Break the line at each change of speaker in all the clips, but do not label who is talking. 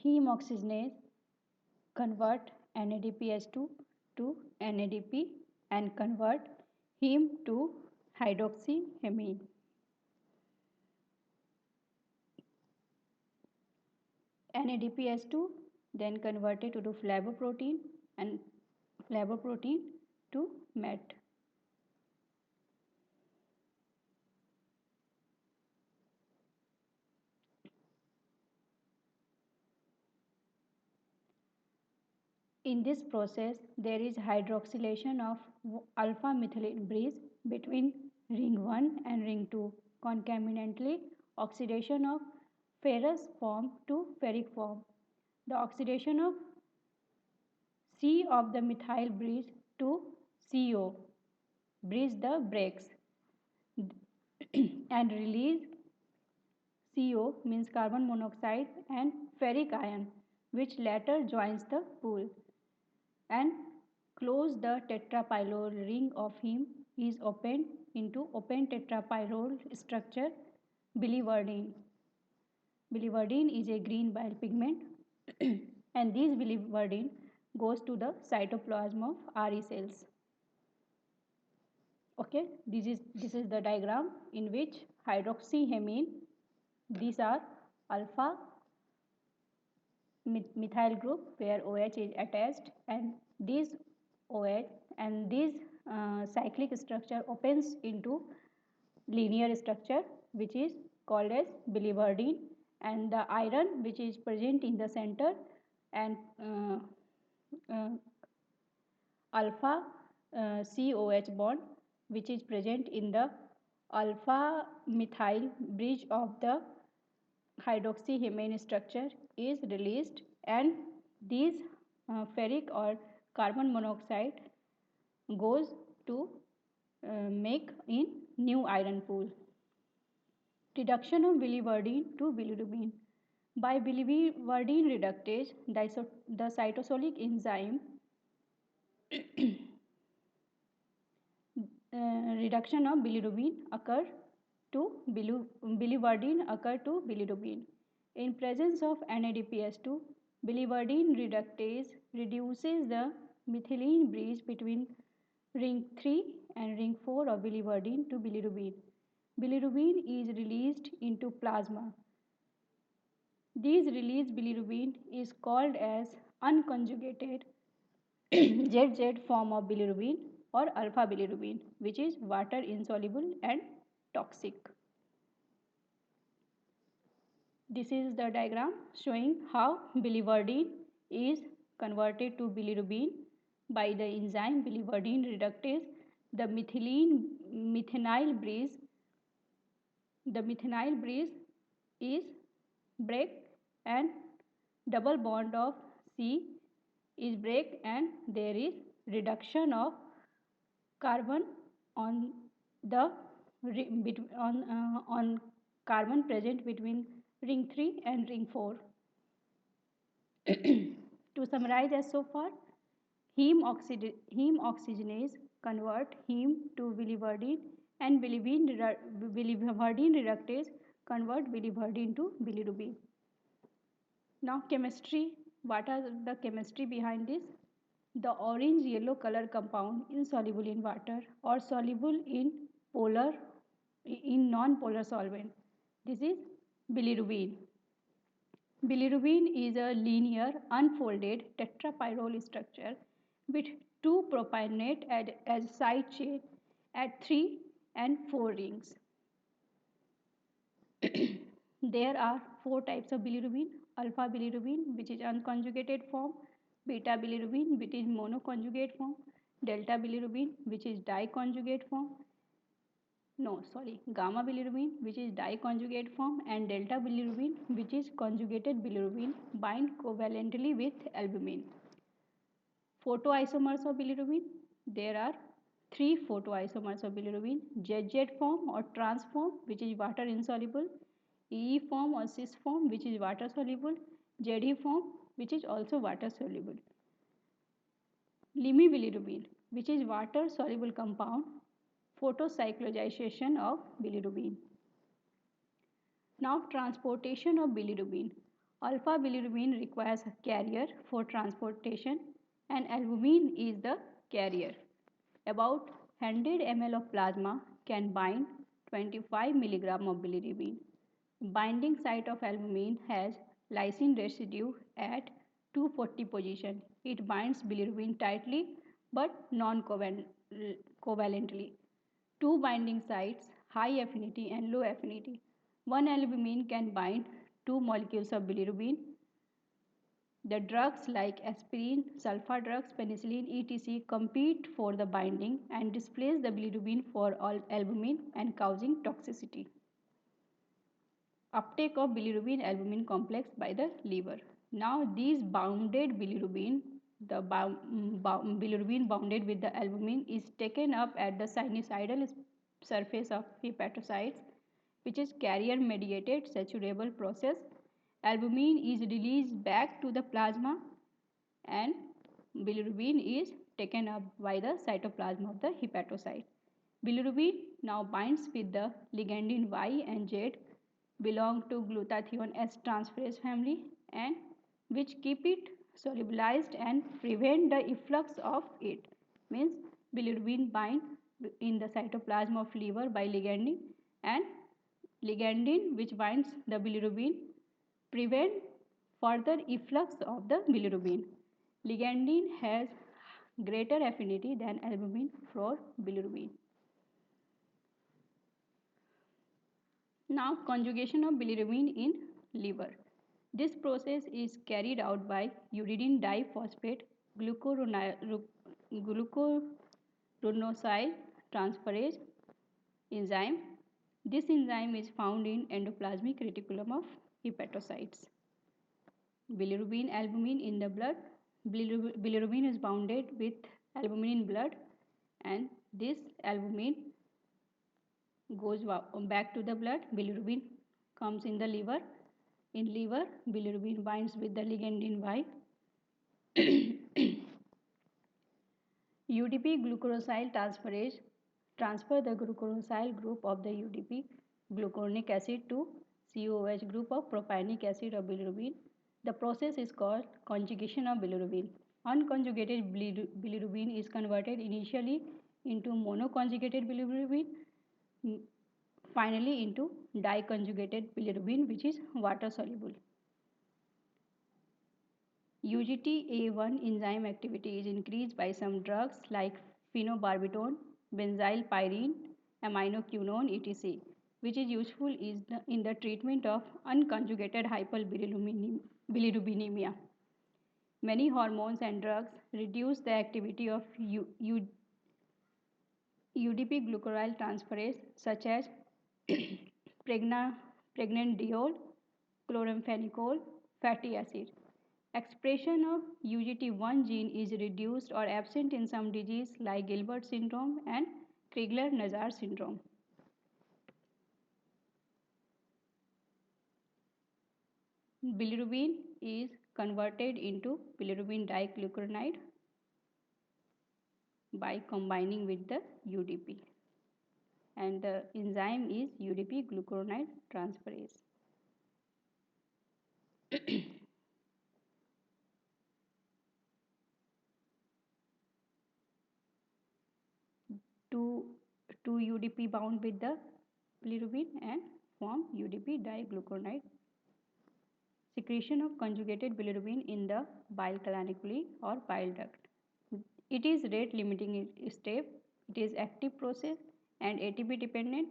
heme oxygenase convert NADPH2 to NADP and convert heme to hydroxyamine. NADPH2 then converted to flavoprotein and flavoprotein to MET. In this process, there is hydroxylation of alpha methylene bridge between ring 1 and ring 2, concomitantly oxidation of ferrous form to ferric form. The oxidation of C of the methyl bridge to CO bridge the breaks and release CO means carbon monoxide and ferric ion, which later joins the pool and close the tetrapyrrole ring of heme is opened into open tetrapyrrole structure biliverdin. Biliverdin is a green bile pigment and this biliverdin goes to the cytoplasm of RE cells. Okay, this is the diagram in which hydroxyamine, these are alpha methyl group where OH is attached, and this OH and this cyclic structure opens into linear structure which is called as biliverdin, and the iron which is present in the center and uh, alpha COH bond which is present in the alpha methyl bridge of the hydroxyamine structure is released, and these ferric or carbon monoxide goes to make in new iron pool. Reduction of biliverdin to bilirubin. By biliverdin reductase, the cytosolic enzyme reduction of bilirubin occur to biliverdin occur to bilirubin. In presence of NADPH2, biliverdin reductase reduces the methylene bridge between ring 3 and ring 4 of biliverdin to bilirubin. Bilirubin is released into plasma. This released bilirubin is called as unconjugated ZZ form of bilirubin or alpha bilirubin, which is water insoluble and toxic. This is the diagram showing how biliverdin is converted to bilirubin by the enzyme biliverdin reductase. The methynyl bridge is break and double bond of C is break, and there is reduction of carbon on the on carbon present between ring 3 and ring 4. To summarize as so far, heme oxygenase convert heme to biliverdin, and biliverdin reductase convert biliverdin to bilirubin. Now chemistry, what are the chemistry behind this? The orange yellow color compound insoluble in water or soluble in non-polar solvent. This is bilirubin. Bilirubin is a linear unfolded tetrapyrrole structure with two propionate as side chain at 3 and 4 rings. There are 4 types of bilirubin: alpha bilirubin, which is unconjugated form; beta bilirubin, which is monoconjugate form; delta bilirubin, which is diconjugate form; gamma bilirubin, which is diconjugate form; and delta bilirubin, which is conjugated bilirubin bind covalently with albumin. Photoisomers of bilirubin. There are 3 photoisomers of bilirubin: ZZ form or trans form, which is water insoluble; EE form or cis form, which is water soluble; ZE form, which is also water soluble. Limibilirubin, which is water soluble compound, photocyclization of bilirubin. Now transportation of bilirubin. Alpha bilirubin requires a carrier for transportation and albumin is the carrier. About 100 ml of plasma can bind 25 mg of bilirubin. Binding site of albumin has lysine residue at 240 position. It binds bilirubin tightly but non-covalently. Two binding sites, high affinity and low affinity. One albumin can bind two molecules of bilirubin. The drugs like aspirin, sulfa drugs, penicillin, etc. compete for the binding and displace the bilirubin for albumin and causing toxicity. Uptake of bilirubin albumin complex by the liver. Now these bounded bilirubin, the bilirubin bounded with the albumin is taken up at the sinusoidal surface of hepatocytes, which is carrier mediated saturable process. Albumin is released back to the plasma and bilirubin is taken up by the cytoplasm of the hepatocyte. Bilirubin now binds with the ligandin Y and Z belong to glutathione S transferase family and which keep it solubilized and prevent the efflux of it. Means bilirubin bind in the cytoplasm of liver by ligandin and ligandin which binds the bilirubin prevent further efflux of the bilirubin. Ligandin has greater affinity than albumin for bilirubin. Now conjugation of bilirubin in liver. This process is carried out by uridine diphosphate glucuronosyl transferase enzyme. This enzyme is found in endoplasmic reticulum of hepatocytes. Bilirubin albumin in the blood. Bilirubin is bounded with albumin in blood and this albumin goes back to the blood. Bilirubin comes in the liver. In liver, bilirubin binds with the ligandin Y. UDP glucurosyl transferase transfer the glucurosyl group of the UDP glucuronic acid to COOH group of propionic acid of bilirubin. The process is called conjugation of bilirubin. Unconjugated bilirubin is converted initially into monoconjugated bilirubin, finally into diconjugated bilirubin which is water soluble. UGT-A1 enzyme activity is increased by some drugs like phenobarbital, benzyl pyrene, aminoquinone, etc., which is useful in the treatment of unconjugated hyperbilirubinemia. Many hormones and drugs reduce the activity of UDP glucuryl transferase such as pregnenolone, chloramphenicol, fatty acid. Expression of UGT1 gene is reduced or absent in some disease like Gilbert syndrome and Crigler-Najjar syndrome. Bilirubin is converted into bilirubin diglucuronide by combining with the UDP and the enzyme is UDP glucuronide transferase. Two UDP bound with the bilirubin and form UDP diglucuronide. Secretion of conjugated bilirubin in the bile canaliculi or bile duct. It is rate limiting step. It is active process and ATP dependent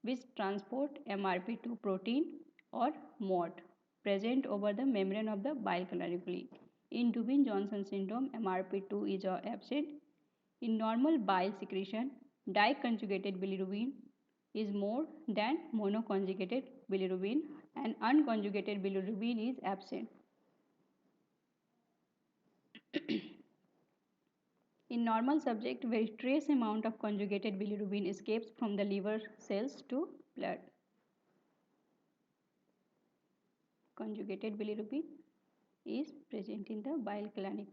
which transport MRP2 protein or MOT present over the membrane of the bile canaliculi. In Dubin-Johnson syndrome, MRP2 is absent. In normal bile secretion, diconjugated bilirubin is more than monoconjugated bilirubin and unconjugated bilirubin is absent. In normal subject, very trace amount of conjugated bilirubin escapes from the liver cells to blood. Conjugated bilirubin is present in the bile canaliculi.